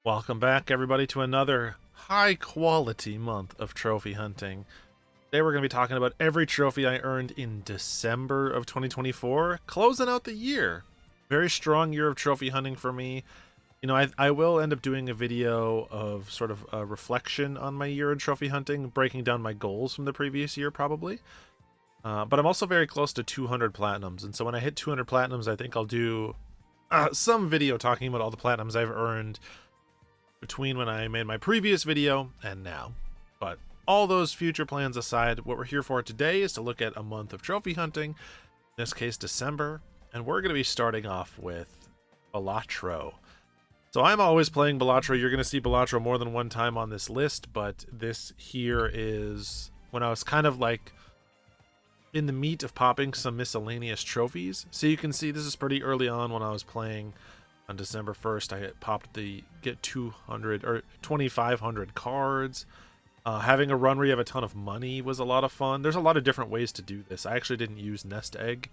Welcome back, everybody, to another high-quality month of trophy hunting. Today we're going to be talking about every trophy I earned in December of 2024, closing out the year. Very strong year of trophy hunting for me. You know, I will end up doing a video of sort of a reflection on my year in trophy hunting, breaking down my goals from the previous year, probably. But I'm also very close to 200 platinums, and so when I hit 200 platinums, I think I'll do some video talking about all the platinums I've earned between when I made my previous video and now. But all those future plans aside, what we're here for today is to look at a month of trophy hunting, in this case December, and we're going to be starting off with Balatro. So I'm always playing Balatro. You're going to see Balatro more than one time on this list, but this here is when I was kind of like in the meat of popping some miscellaneous trophies. So you can see this is pretty early on when I was playing. On December 1st, I popped the get 200 or 2,500 cards. Having a run where you have a ton of money was a lot of fun. There's a lot of different ways to do this. I actually didn't use Nest Egg,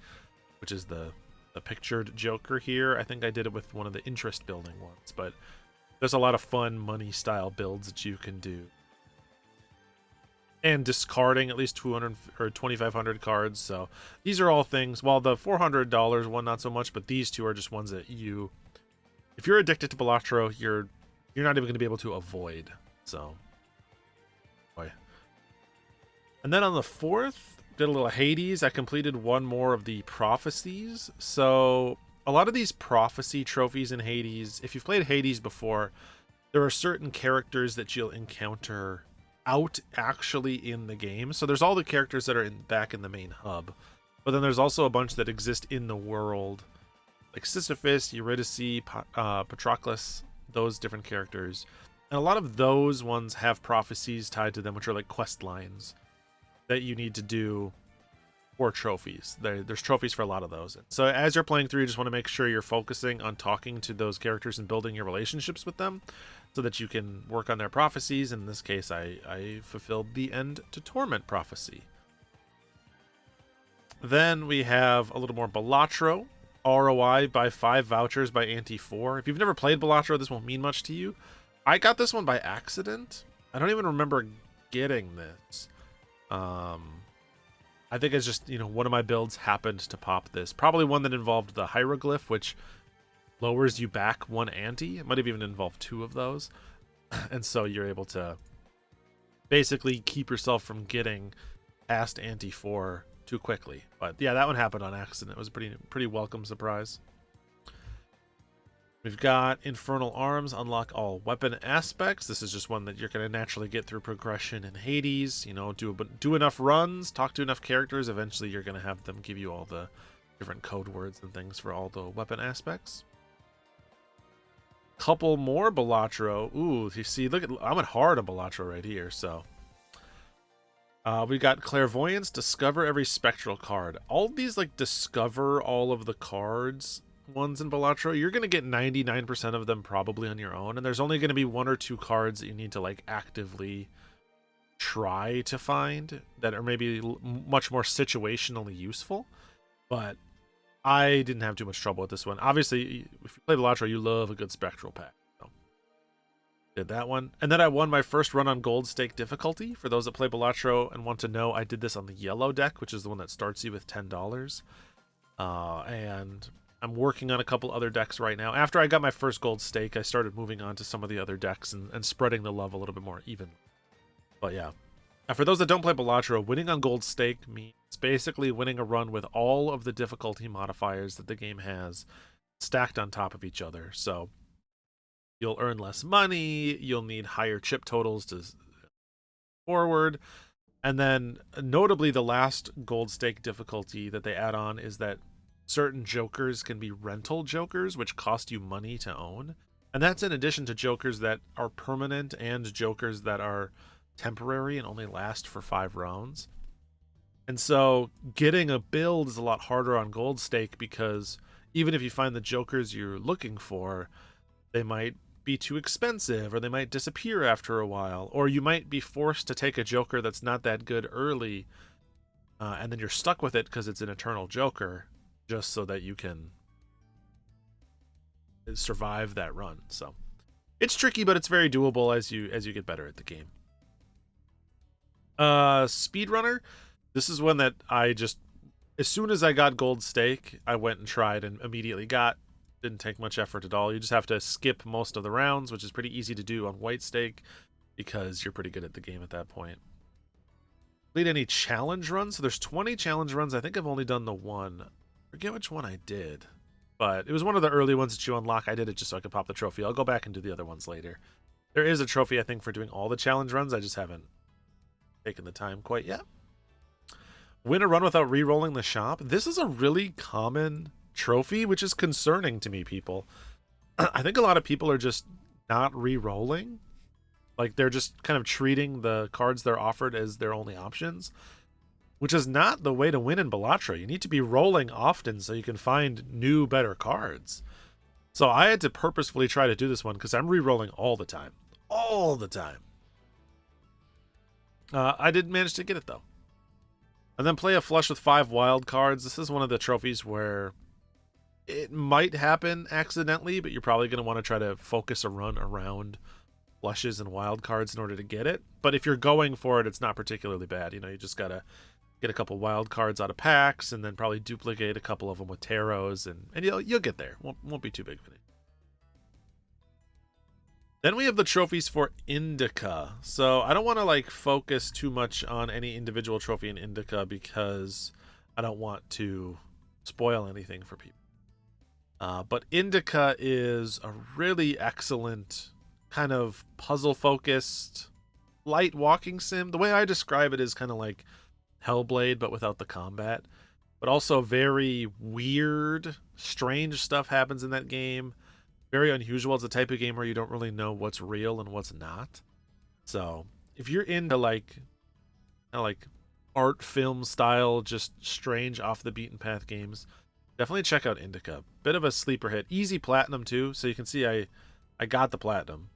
which is the pictured Joker here. I think I did it with one of the interest building ones, but there's a lot of fun money style builds that you can do. And discarding at least 200 or 2,500 cards. So these are all things. While the $400 one, not so much, but these two are just ones that you, if you're addicted to Balatro, you're not even going to be able to avoid. So, boy. And then on the 4th, did a little Hades. I completed one more of the prophecies. So a lot of these prophecy trophies in Hades, if you've played Hades before, there are certain characters that you'll encounter out actually in the game. So there's all the characters that are back in the main hub, but then there's also a bunch that exist in the world, like Sisyphus, Eurydice, Patroclus, those different characters. And a lot of those ones have prophecies tied to them, which are like quest lines that you need to do for trophies. There's trophies for a lot of those. So as you're playing through, you just want to make sure you're focusing on talking to those characters and building your relationships with them so that you can work on their prophecies. In this case, I fulfilled the End to Torment prophecy. Then we have a little more Balatro. ROI by 5 vouchers by Ante 4. If you've never played Balatro, this won't mean much to you. I got this one by accident. I don't even remember getting this. I think it's just, one of my builds happened to pop this. Probably one that involved the hieroglyph, which lowers you back 1 ante. It might have even involved 2 of those. And so you're able to basically keep yourself from getting past ante 4 too quickly. But yeah, that one happened on accident. It was a pretty welcome surprise. We've got Infernal Arms, unlock all weapon aspects. This is just one that you're going to naturally get through progression in Hades. Do enough runs, talk to enough characters. Eventually you're going to have them give you all the different code words and things for all the weapon aspects. Couple more Balatro. Ooh, you see, look at, I went hard on Balatro right here, so. We got Clairvoyance, discover every spectral card. All these, like, discover all of the cards ones in Balatro, you're going to get 99% of them probably on your own, and there's only going to be 1 or 2 cards that you need to, like, actively try to find that are maybe much more situationally useful, but I didn't have too much trouble with this one. Obviously, if you play Balatro, you love a good spectral pack. So did that one. And then I won my first run on Gold Stake difficulty. For those that play Balatro and want to know, I did this on the yellow deck, which is the one that starts you with $10. And I'm working on a couple other decks right now. After I got my first Gold Stake, I started moving on to some of the other decks and spreading the love a little bit more even. But yeah. And for those that don't play Balatro, winning on Gold Stake means basically winning a run with all of the difficulty modifiers that the game has stacked on top of each other. So you'll earn less money, you'll need higher chip totals to forward, and then notably the last Gold Stake difficulty that they add on is that certain jokers can be rental jokers, which cost you money to own. And that's in addition to jokers that are permanent and jokers that are temporary and only last for 5 rounds. And so getting a build is a lot harder on Gold Stake because even if you find the jokers you're looking for, they might be too expensive or they might disappear after a while, or you might be forced to take a joker that's not that good early, and then you're stuck with it because it's an eternal joker just so that you can survive that run. So It's tricky, but it's very doable as you get better at the game. Speedrunner. This is one that I just, as soon as I got Gold Stake, I went and tried and immediately got. Didn't take much effort at all. You just have to skip most of the rounds, which is pretty easy to do on White Stake because you're pretty good at the game at that point. Complete any challenge runs. So there's 20 challenge runs. I think I've only done the one. I forget which one I did, but it was one of the early ones that you unlock. I did it just so I could pop the trophy. I'll go back and do the other ones later. There is a trophy, I think, for doing all the challenge runs. I just haven't taken the time quite yet. Win a run without re-rolling the shop. This is a really common trophy, which is concerning to me, people. I think a lot of people are just not re-rolling. Like, they're just kind of treating the cards they're offered as their only options, which is not the way to win in Balatro. You need to be rolling often so you can find new, better cards. So I had to purposefully try to do this one because I'm re-rolling all the time. All the time. I didn't manage to get it, though. And then play a flush with 5 wild cards. This is one of the trophies where it might happen accidentally, but you're probably going to want to try to focus a run around flushes and wild cards in order to get it. But if you're going for it, it's not particularly bad. You know, you just got to get a couple wild cards out of packs and then probably duplicate a couple of them with tarots, and you'll get there. Won't be too big of an issue. Then we have the trophies for Indika. So I don't want to like focus too much on any individual trophy in Indika because I don't want to spoil anything for people. But Indika is a really excellent kind of puzzle-focused, light walking sim. The way I describe it is kind of like Hellblade, but without the combat. But also very weird, strange stuff happens in that game. Very unusual. It's a type of game where you don't really know what's real and what's not. So if you're into like art film style, just strange off the beaten path games, definitely check out Indika. Bit of a sleeper hit. Easy platinum too. So you can see I got the platinum.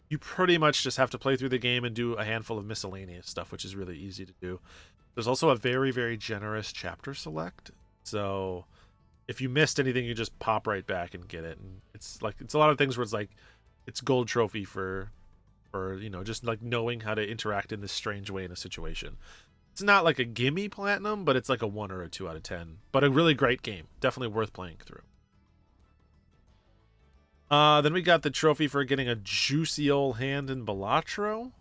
You pretty much just have to play through the game and do a handful of miscellaneous stuff, which is really easy to do. There's also a very, very generous chapter select. So if you missed anything, you just pop right back and get it. And it's a lot of things where it's like, it's gold trophy for you know, just like knowing how to interact in this strange way in a situation. It's not like a gimme platinum, but it's like a 1 or a 2 out of 10. But a really great game. Definitely worth playing through. Then we got the trophy for getting a juicy old hand in Balatro.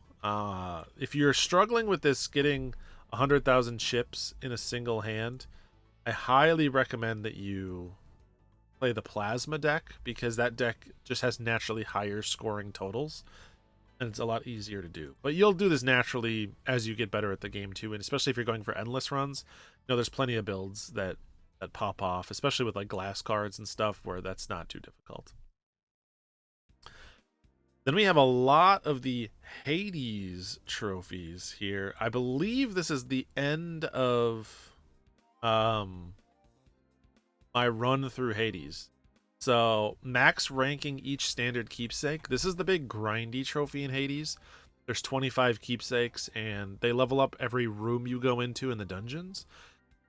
If you're struggling with this, getting 100,000 chips in a single hand, I highly recommend that you play the Plasma deck, because that deck just has naturally higher scoring totals, and it's a lot easier to do. But you'll do this naturally as you get better at the game too, and especially if you're going for endless runs. You know, there's plenty of builds that pop off, especially with like glass cards and stuff, where that's not too difficult. Then we have a lot of the Hades trophies here. I believe this is the end of my run through Hades. So max ranking each standard keepsake. This is the big grindy trophy in Hades. There's 25 keepsakes, and they level up every room you go into in the dungeons.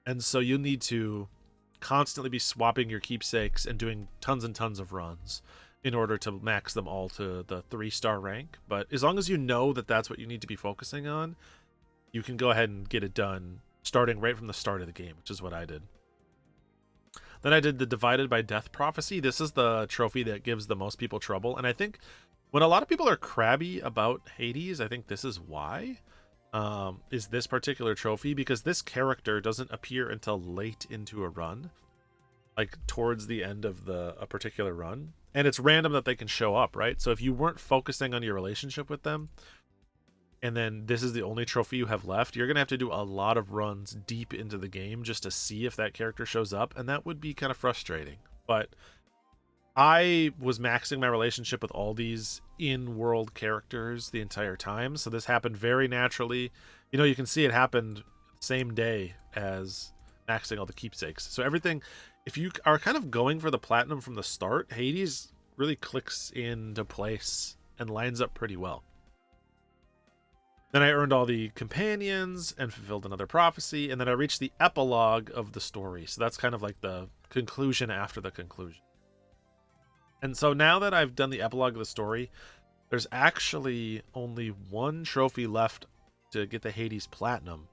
And so you need to constantly be swapping your keepsakes and doing tons and tons of runs in order to max them all to the 3-star rank. But as long as you know that that's what you need to be focusing on, you can go ahead and get it done starting right from the start of the game, which is what I did. Then I did the Divided by Death Prophecy. This is the trophy that gives the most people trouble. And I think when a lot of people are crabby about Hades, I think this is why, is this particular trophy, because this character doesn't appear until late into a run, like towards the end of a particular run. And it's random that they can show up, right? So if you weren't focusing on your relationship with them, and then this is the only trophy you have left, you're going to have to do a lot of runs deep into the game just to see if that character shows up, and that would be kind of frustrating. But I was maxing my relationship with all these in-world characters the entire time, so this happened very naturally. You know, you can see it happened same day as maxing all the keepsakes. So everything, if you are kind of going for the platinum from the start, Hades really clicks into place and lines up pretty well. Then I earned all the companions and fulfilled another prophecy, and then I reached the epilogue of the story. So that's kind of like the conclusion after the conclusion. And so now that I've done the epilogue of the story, there's actually only one trophy left to get the Hades Platinum,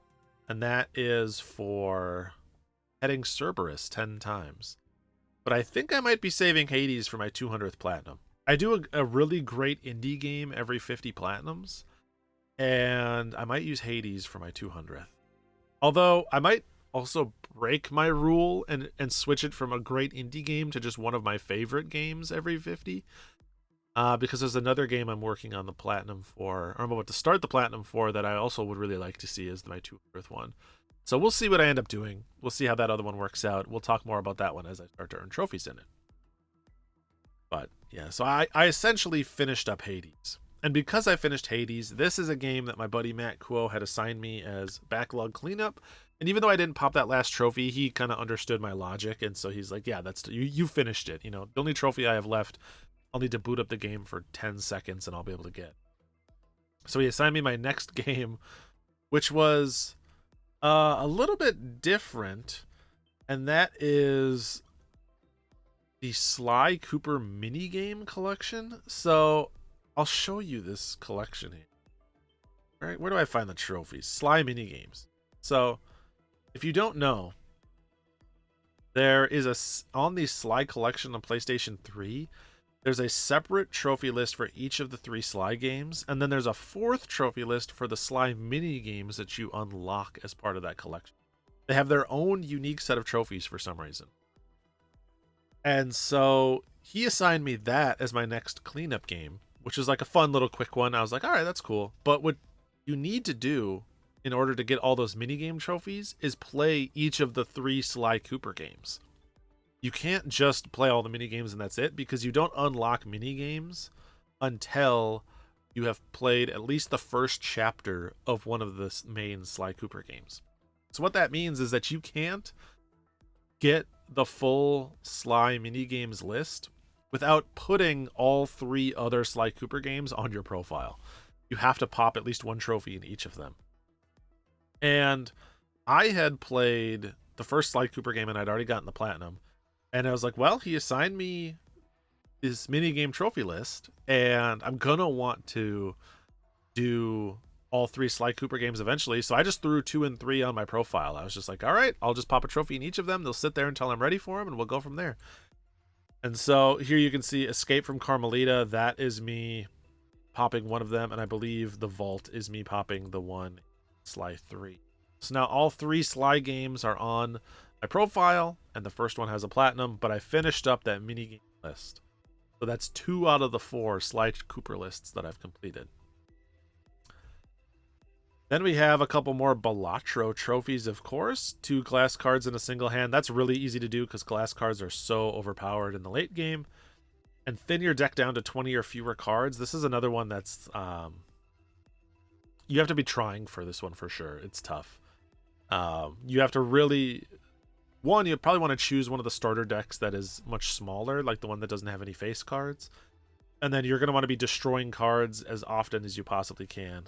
and that is for heading Cerberus 10 times. But I think I might be saving Hades for my 200th Platinum. I do a really great indie game every 50 Platinums, and I might use Hades for my 200th. Although, I might also break my rule and switch it from a great indie game to just one of my favorite games every 50. Because there's another game I'm working on the Platinum for, or I'm about to start the Platinum for, that I also would really like to see as my 200th one. So we'll see what I end up doing. We'll see how that other one works out. We'll talk more about that one as I start to earn trophies in it. But yeah, so I essentially finished up Hades. And because I finished Hades, this is a game that my buddy Matt Kuo had assigned me as backlog cleanup. And even though I didn't pop that last trophy, he kind of understood my logic. And so he's like, yeah, that's you finished it. You know, the only trophy I have left, I'll need to boot up the game for 10 seconds and I'll be able to get. So he assigned me my next game, which was a little bit different. And that is the Sly Cooper minigame collection. So I'll show you this collection here. All right, where do I find the trophies? Sly minigames. So if you don't know, there is on the Sly collection on PlayStation 3, there's a separate trophy list for each of the 3 Sly games, and then there's a 4th trophy list for the Sly mini games that you unlock as part of that collection. They have their own unique set of trophies for some reason. And so he assigned me that as my next cleanup game, which is like a fun little quick one. I was like, all right, that's cool. But what you need to do in order to get all those minigame trophies is play each of the 3 Sly Cooper games. You can't just play all the minigames and that's it, because you don't unlock minigames until you have played at least the first chapter of one of the main Sly Cooper games. So what that means is that you can't get the full Sly minigames list without putting all 3 other Sly Cooper games on your profile. You have to pop at least one trophy in each of them. And I had played the first Sly Cooper game and I'd already gotten the Platinum. And I was like, well, he assigned me this minigame trophy list, and I'm going to want to do all 3 Sly Cooper games eventually. So I just threw 2 and 3 on my profile. I was just like, all right, I'll just pop a trophy in each of them. They'll sit there until I'm ready for them, and we'll go from there. And so here you can see Escape from Carmelita. That is me popping one of them, and I believe the Vault is me popping the one Sly 3. So now all 3 Sly games are on my profile, and the first one has a Platinum, but I finished up that minigame list. So that's 2 out of the 4 Sly Cooper lists that I've completed. Then we have a couple more Balatro trophies, of course. 2 glass cards in a single hand. That's really easy to do because glass cards are so overpowered in the late game. And thin your deck down to 20 or fewer cards. This is another one that's... you have to be trying for this one for sure. It's tough. You have to really... One, you probably want to choose one of the starter decks that is much smaller, like the one that doesn't have any face cards. And then you're going to want to be destroying cards as often as you possibly can.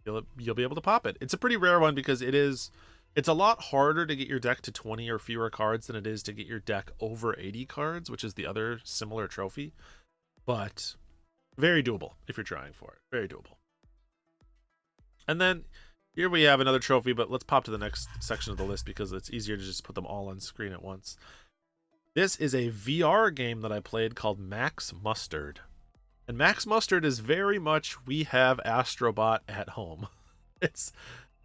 You'll be able to pop it. It's a pretty rare one because it's a lot harder to get your deck to 20 or fewer cards than it is to get your deck over 80 cards, which is the other similar trophy. But very doable if you're trying for it. Very doable. And then here we have another trophy, but let's pop to the next section of the list because it's easier to just put them all on screen at once. This is a VR game that I played called Max Mustard. And Max Mustard is very much we have Astro Bot at home.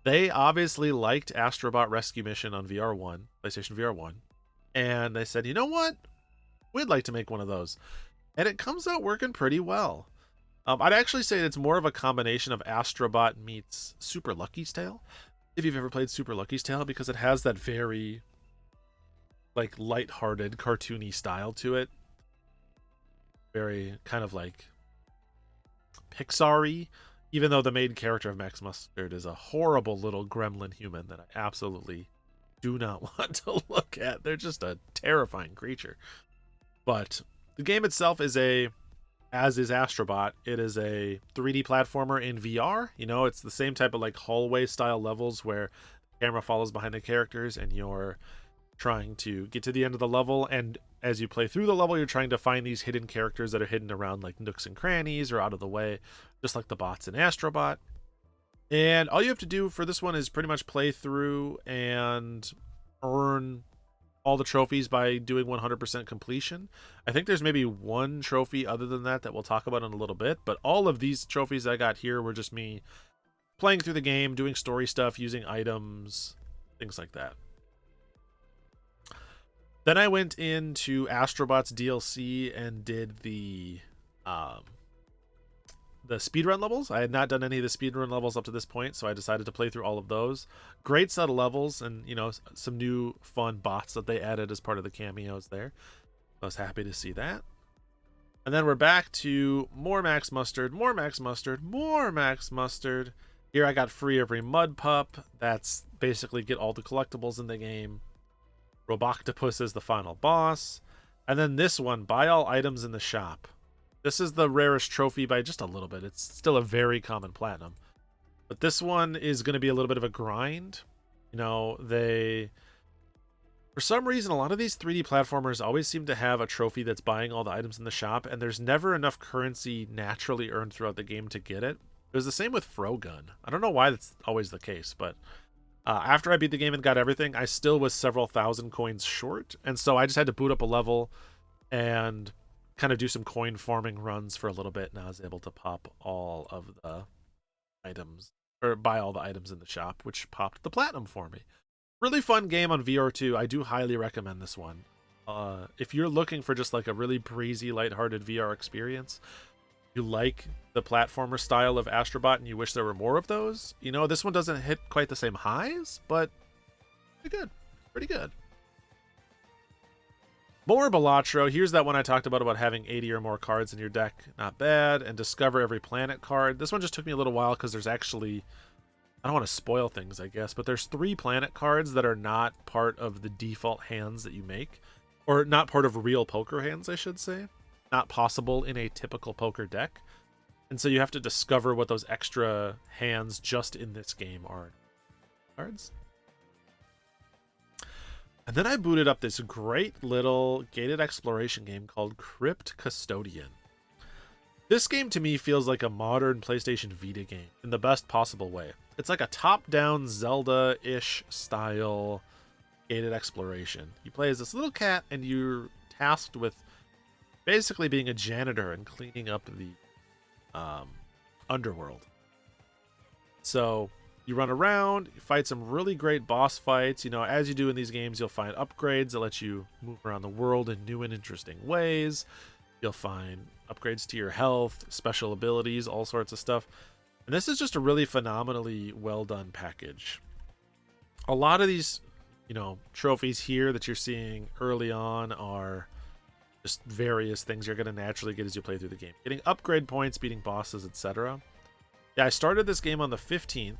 They obviously liked Astro Bot Rescue Mission on VR1, PlayStation VR1. And they said, you know what? We'd like to make one of those. And it comes out working pretty well. I'd actually say it's more of a combination of Astro Bot meets Super Lucky's Tale, if you've ever played Super Lucky's Tale, because it has that very like lighthearted, cartoony style to it. Very kind of like Pixar-y, even though the main character of Max Mustard is a horrible little gremlin human that I absolutely do not want to look at. They're just a terrifying creature. But the game itself is as is Astro Bot, it is a 3D platformer in VR. You know, it's the same type of like hallway style levels where the camera follows behind the characters and you're trying to get to the end of the level. And as you play through the level, you're trying to find these hidden characters that are hidden around like nooks and crannies or out of the way, just like the bots in Astro Bot. And all you have to do for this one is pretty much play through and earn all the trophies by doing 100% completion. I think there's maybe one trophy other than that we'll talk about in a little bit, but all of these trophies I got here were just me playing through the game, doing story stuff, using items, things like that. Then I went into Astrobot's DLC and did the speedrun levels. I had not done any of the speedrun levels up to this point, so I decided to play through all of those. Great set of levels, and you know, some new fun bots that they added as part of the cameos there. I was happy to see that. And then we're back to more Max Mustard, more Max Mustard, more Max Mustard. Here I got free every mud pup. That's basically get all the collectibles in the game. Roboctopus is the final boss. And then this one, buy all items in the shop. This is the rarest trophy by just a little bit. It's still a very common platinum. But this one is going to be a little bit of a grind. You know, for some reason, a lot of these 3D platformers always seem to have a trophy that's buying all the items in the shop, and there's never enough currency naturally earned throughout the game to get it. It was the same with Frogun. I don't know why that's always the case, but after I beat the game and got everything, I still was several thousand coins short, and so I just had to boot up a level and kind of do some coin farming runs for a little bit, and I was able to pop all of the items, or buy all the items in the shop, which popped the platinum for me. Really fun game on VR2. I do highly recommend this one. If you're looking for just like a really breezy, lighthearted VR experience, you like the platformer style of Astro Bot and you wish there were more of those, you know, this one doesn't hit quite the same highs, but pretty good. Pretty good. More Balatro. Here's that one I talked about having 80 or more cards in your deck. Not bad. And discover every planet card. This one just took me a little while because there's actually, I don't want to spoil things, I guess, but there's 3 planet cards that are not part of the default hands that you make, or not part of real poker hands, I should say. Not possible in a typical poker deck. And so you have to discover what those extra hands just in this game are. Cards. And then I booted up this great little gated exploration game called Crypt Custodian. This game to me feels like a modern PlayStation Vita game in the best possible way. It's like a top-down Zelda-ish style gated exploration. You play as this little cat and you're tasked with basically being a janitor and cleaning up the underworld. So you run around, you fight some really great boss fights. You know, as you do in these games, you'll find upgrades that let you move around the world in new and interesting ways. You'll find upgrades to your health, special abilities, all sorts of stuff. And this is just a really phenomenally well done package. A lot of these, you know, trophies here that you're seeing early on are just various things you're going to naturally get as you play through the game. Getting upgrade points, beating bosses, etc. Yeah, I started this game on the 15th.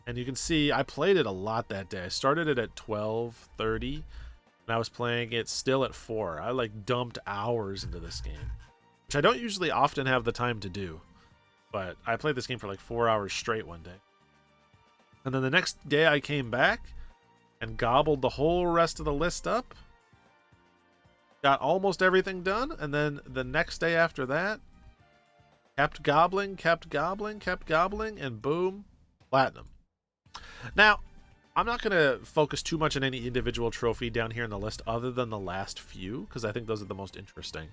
And you can see I played it a lot that day. I started it at 12:30. And I was playing it still at 4. I like dumped hours into this game, which I don't usually often have the time to do. But I played this game for like 4 hours straight one day. And then the next day I came back and gobbled the whole rest of the list up. Got almost everything done. And then the next day after that, kept gobbling, and boom, platinum. Now, I'm not going to focus too much on any individual trophy down here in the list other than the last few, because I think those are the most interesting.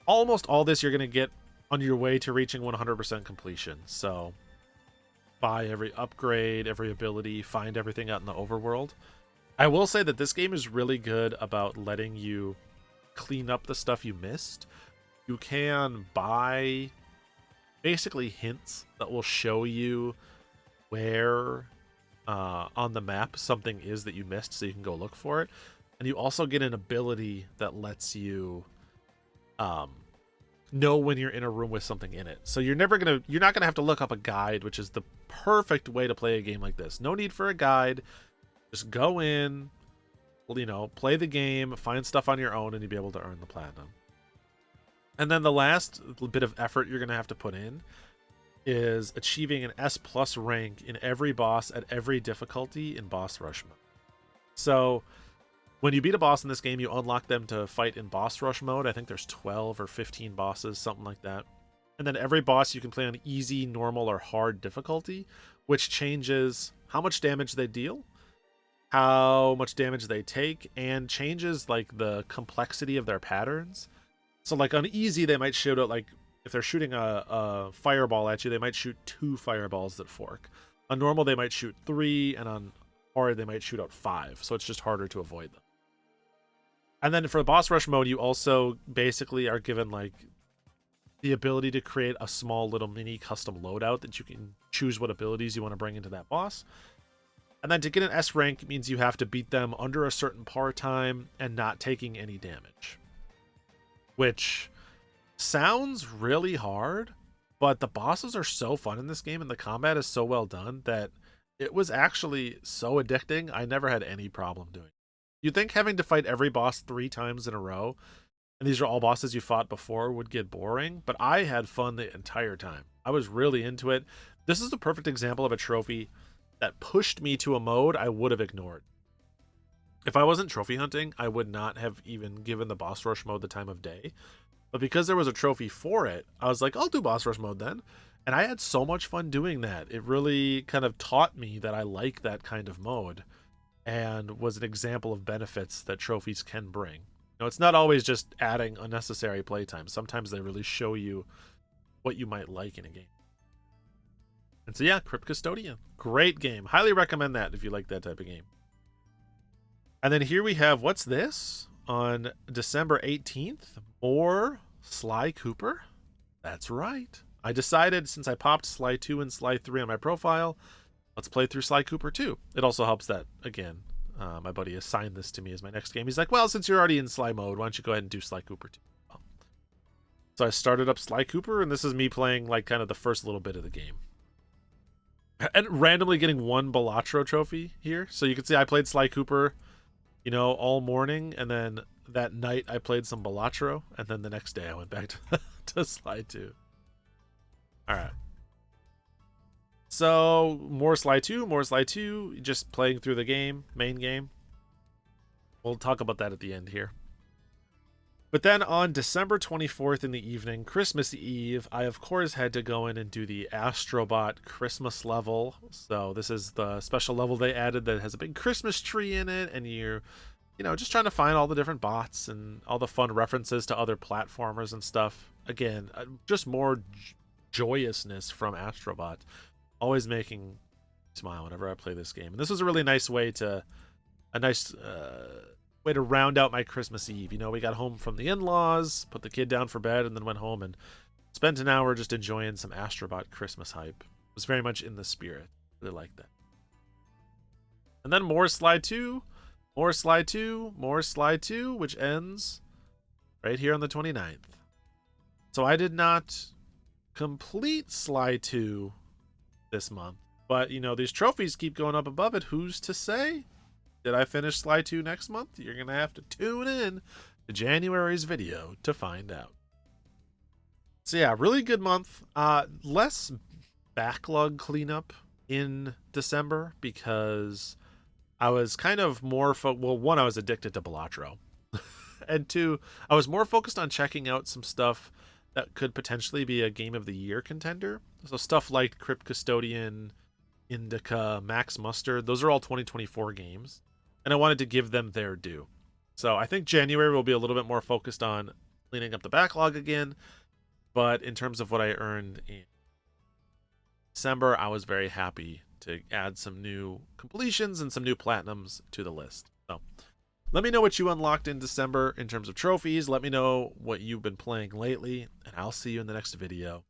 Almost all this you're going to get on your way to reaching 100% completion. So, buy every upgrade, every ability, find everything out in the overworld. I will say that this game is really good about letting you clean up the stuff you missed. You can buy basically hints that will show you where on the map something is that you missed, so you can go look for it. And you also get an ability that lets you know when you're in a room with something in it. So you're not gonna have to look up a guide, which is the perfect way to play a game like this. No need for a guide. Just go in, you know, play the game, find stuff on your own, and you'll be able to earn the platinum. And then the last bit of effort you're gonna have to put in is achieving an S+ rank in every boss at every difficulty in boss rush mode. So When you beat a boss in this game, you unlock them to fight in boss rush mode. I think there's 12 or 15 bosses, something like that. And then every boss you can play on easy, normal, or hard difficulty, which changes how much damage they deal, how much damage they take, and changes like the complexity of their patterns. So like on easy, they might shoot out, like if they're shooting a fireball at you, they might shoot 2 fireballs that fork. On normal, they might shoot 3, and on hard, they might shoot out 5. So it's just harder to avoid them. And then for the boss rush mode, you also basically are given like the ability to create a small little mini custom loadout that you can choose what abilities you want to bring into that boss. And then to get an S rank means you have to beat them under a certain par time and not taking any damage. Which sounds really hard, but the bosses are so fun in this game and the combat is so well done that it was actually so addicting. I never had any problem doing it. You'd think having to fight every boss 3 times in a row, and these are all bosses you fought before, would get boring, but I had fun the entire time. I was really into it. This is the perfect example of a trophy that pushed me to a mode I would have ignored. If I wasn't trophy hunting, I would not have even given the boss rush mode the time of day. But because there was a trophy for it, I was like, I'll do boss rush mode then. And I had so much fun doing that. It really kind of taught me that I like that kind of mode and was an example of benefits that trophies can bring. You know, it's not always just adding unnecessary playtime. Sometimes they really show you what you might like in a game. And so yeah, Crypt Custodian. Great game. Highly recommend that if you like that type of game. And then here we have, what's this? On December 18th, more Sly Cooper. That's right. I decided since I popped Sly 2 and Sly 3 on my profile, let's play through Sly Cooper 2. It also helps that, again, my buddy assigned this to me as my next game. He's like, well, since you're already in Sly mode, why don't you go ahead and do Sly Cooper 2? So I started up Sly Cooper, and this is me playing like kind of the first little bit of the game. And randomly getting 1 Balatro trophy here. So you can see I played Sly Cooper, you know, all morning, and then that night I played some Balatro, and then the next day I went back to Sly 2. Alright. So, more Sly 2, just playing through the game, main game. We'll talk about that at the end here. But then on December 24th in the evening, Christmas Eve, I of course had to go in and do the Astro Bot Christmas level. So this is the special level they added that has a big Christmas tree in it, and you're, you know, just trying to find all the different bots and all the fun references to other platformers and stuff. Again, just more joyousness from Astro Bot. Always making me smile whenever I play this game. And this was a really nice way to, way to round out my Christmas Eve. You know, we got home from the in-laws, put the kid down for bed, and then went home and spent an hour just enjoying some Astro Bot Christmas hype. It was very much in the spirit. Really like that. And then more Sly 2, more Sly 2, more Sly 2, which ends right here on the 29th. So I did not complete Sly 2 this month, but you know, these trophies keep going up above it. Who's to say? Did I finish Sly 2 next month? You're gonna have to tune in to January's video to find out. So yeah, really good month. Less backlog cleanup in December because I was kind of more well, 1, I was addicted to Balatro, and 2, I was more focused on checking out some stuff that could potentially be a Game of the Year contender. So stuff like Crypt Custodian, Indika, Max Mustard, those are all 2024 games. And I wanted to give them their due. So I think January will be a little bit more focused on cleaning up the backlog again. But in terms of what I earned in December, I was very happy to add some new completions and some new platinums to the list. So let me know what you unlocked in December in terms of trophies. Let me know what you've been playing lately, and I'll see you in the next video.